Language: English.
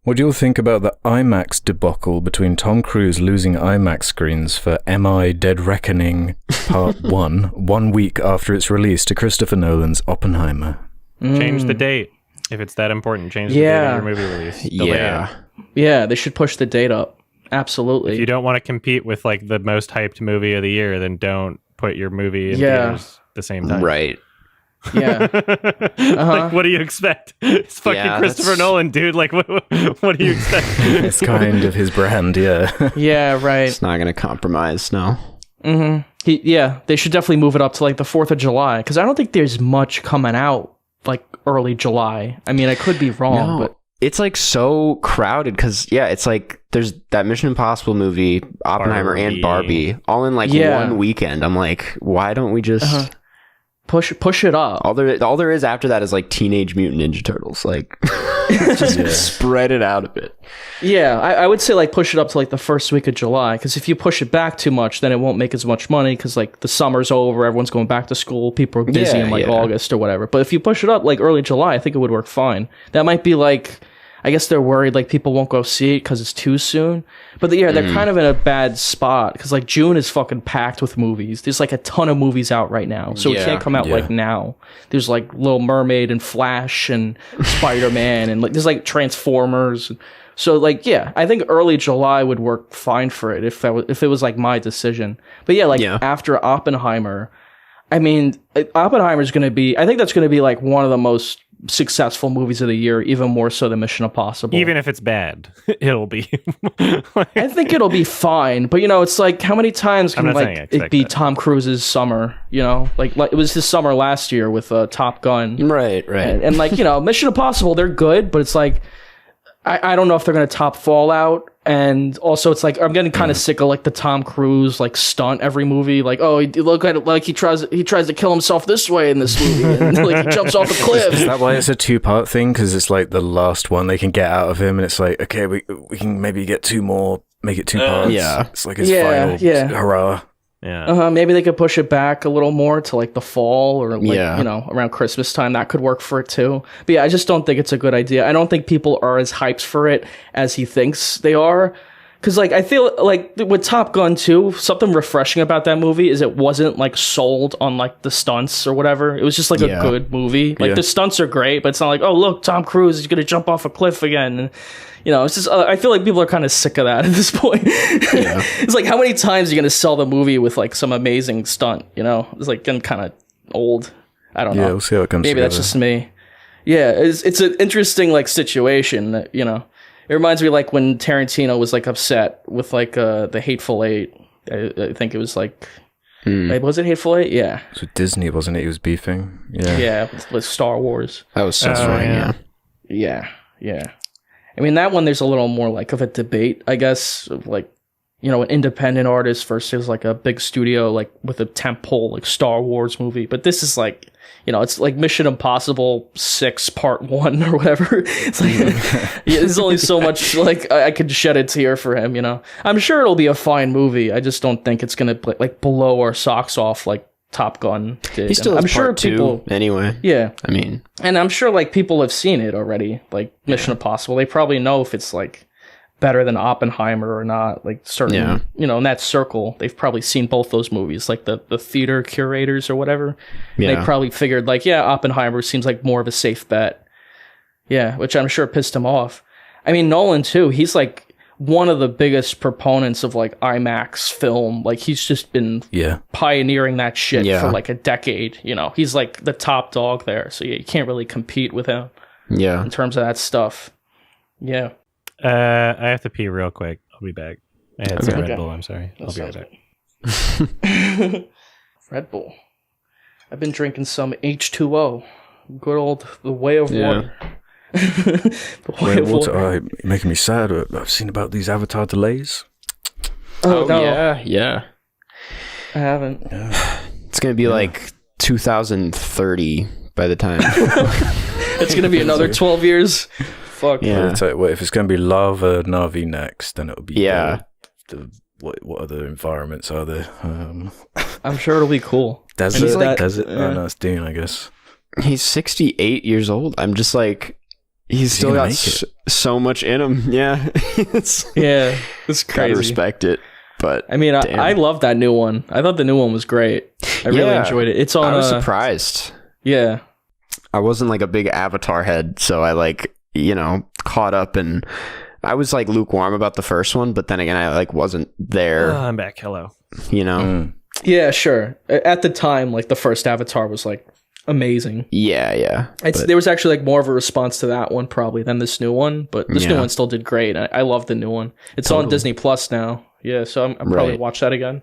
What do you all think about the IMAX debacle between Tom Cruise losing IMAX screens for MI Dead Reckoning Part 1 week after its release to Christopher Nolan's Oppenheimer? Change the date. If it's that important, change the date of your movie release. Yeah, they should push the date up. Absolutely. If you don't want to compete with like the most hyped movie of the year, then don't put your movie in theaters the same time. Right. Yeah. Like, what do you expect? It's fucking Christopher Nolan, dude. Like, what do you expect? It's kind of his brand, yeah. Yeah, right. It's not going to compromise, no. Mm-hmm. They should definitely move it up to like the 4th of July, because I don't think there's much coming out like early July. I mean, I could be wrong, but it's like so crowded because it's like there's that Mission Impossible movie, Oppenheimer, and Barbie all in like one weekend. I'm like, why don't we just push it up? All there is after that is like Teenage Mutant Ninja Turtles. Like, just spread it out a bit. Yeah, I would say like push it up to like the first week of July, because if you push it back too much, then it won't make as much money, because like the summer's over, everyone's going back to school, people are busy in like August or whatever. But if you push it up like early July, I think it would work fine. That might be like, I guess they're worried like people won't go see it because it's too soon. But they're kind of in a bad spot, because like June is fucking packed with movies. There's like a ton of movies out right now, so it can't come out like now. There's like Little Mermaid and Flash and Spider-Man and like there's like Transformers. So like I think early July would work fine for it if it was like my decision. But after Oppenheimer, I mean Oppenheimer's going to be, I think that's going to be like one of the most successful movies of the year, even more so than Mission Impossible. Even if it's bad, it'll be. I think it'll be fine, but it's like, how many times can like it be Tom Cruise's summer? Like it was his summer last year with Top Gun, right? And like Mission Impossible, they're good, but it's like I don't know if they're gonna top Fallout. And also, it's like I'm getting kind of sick of like the Tom Cruise like stunt every movie. Like, oh, he look at it like he tries to kill himself this way in this movie, and like he jumps off a cliff. Is that why it's a 2-part thing? Because it's like the last one they can get out of him, and it's like, okay, we can maybe get 2 more, make it 2 parts. It's like his final hurrah. Yeah. Maybe they could push it back a little more to like the fall or like around Christmas time. That could work for it too. But I just don't think it's a good idea. I don't think people are as hyped for it as he thinks they are. Because like I feel like with Top Gun 2, something refreshing about that movie is it wasn't like sold on like the stunts or whatever. It was just like a good movie. Like the stunts are great, but it's not like, oh look, Tom Cruise is gonna jump off a cliff again. And, it's just I feel like people are kind of sick of that at this point. It's like, how many times are you gonna sell the movie with like some amazing stunt? It's like getting kind of old. I don't know. Yeah, we'll see how it comes Maybe together. that's just me. Yeah, it's an interesting like situation. It reminds me like when Tarantino was like upset with like the Hateful Eight. I think it was like, was it Hateful Eight? Yeah. It was with Disney, wasn't it? He was beefing. Yeah. Yeah, with Star Wars. That was so funny. Yeah. I mean, that one, there's a little more like of a debate, I guess, of like, an independent artist versus like a big studio, like with a tentpole, like Star Wars movie. But this is like, it's like Mission Impossible 6 Part 1 or whatever. It's like, there's only so much, like, I could shed a tear for him, I'm sure it'll be a fine movie. I just don't think it's going to like blow our socks off like Top Gun did. He still has part 2 anyway. Yeah. I mean. And I'm sure like people have seen it already, like Mission Impossible. They probably know if it's like better than Oppenheimer or not, like certain, in that circle, they've probably seen both those movies, like the theater curators or whatever. They probably figured like, Oppenheimer seems like more of a safe bet. Yeah, which I'm sure pissed him off. I mean, Nolan too, he's like one of the biggest proponents of like IMAX film. Like he's just been pioneering that shit for like a decade. He's like the top dog there. So you can't really compete with him. Yeah, in terms of that stuff. Yeah. I have to pee real quick. I'll be back. I had some Red Bull. I'm sorry. I'll be right back. Red Bull. I've been drinking some H2O. Good old the way of water. Water, making me sad. I've seen about these Avatar delays. Oh no. Yeah. I haven't. It's gonna be like 2030 by the time. It's gonna be another 12 years. Fuck. Yeah. If it's gonna be lava Na'vi next, then it'll be what other environments are there? I'm sure it'll be cool. Desert. Oh no, it's Dune, I guess. He's 68 years old. I'm just like, He's still got so much in him. Yeah. It's crazy. Gotta respect it. But I mean, I love that new one. I thought the new one was great. I really enjoyed it. It's on. I was surprised. Yeah. I wasn't like a big Avatar head, so I like, caught up, and I was like lukewarm about the first one, but then again, I like wasn't there. I'm back. Hello. Yeah, sure. At the time, like the first Avatar was like amazing. Yeah. There was actually like more of a response to that one probably than this new one, but this new one still did great. I love the new one. It's on Disney Plus now. Yeah, so I'm probably watch that again.